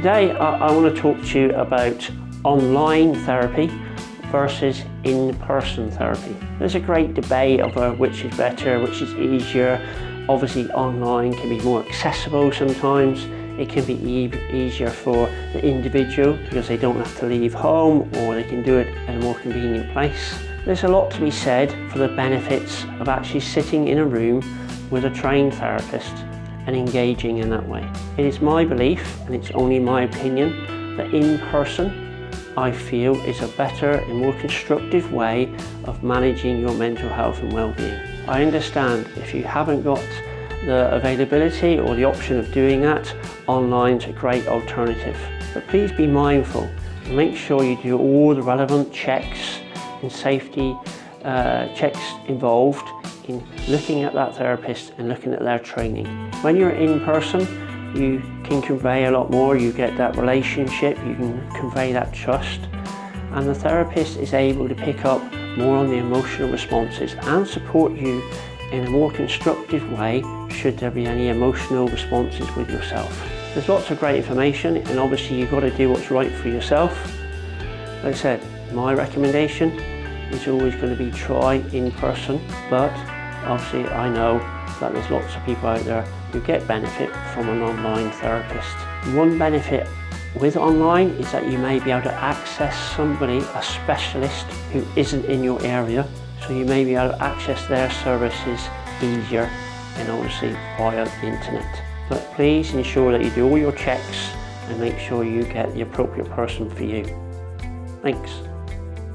Today I want to talk to you about online therapy versus in-person therapy. There's a great debate over which is better, which is easier. Obviously online can be more accessible sometimes. It can be easier for the individual because they don't have to leave home, or they can do it in a more convenient place. There's a lot to be said for the benefits of actually sitting in a room with a trained therapist and engaging in that way. It is my belief, and it's only my opinion, that in person I feel is a better and more constructive way of managing your mental health and well-being. I understand if you haven't got the availability or the option of doing that, online's a great alternative. But please be mindful and make sure you do all the relevant checks and safety checks involved in looking at that therapist and looking at their training. When you're in person, you can convey a lot more. You get that relationship, you can convey that trust, and the therapist is able to pick up more on the emotional responses and support you in a more constructive way should there be any emotional responses with yourself. There's lots of great information, and obviously you've got to do what's right for yourself. Like I said, my recommendation is always going to be try in person, but obviously I know that there's lots of people out there who get benefit from an online therapist. One benefit with online is that you may be able to access somebody, a specialist who isn't in your area, so you may be able to access their services easier and obviously via the internet. But please ensure that you do all your checks and make sure you get the appropriate person for you. Thanks.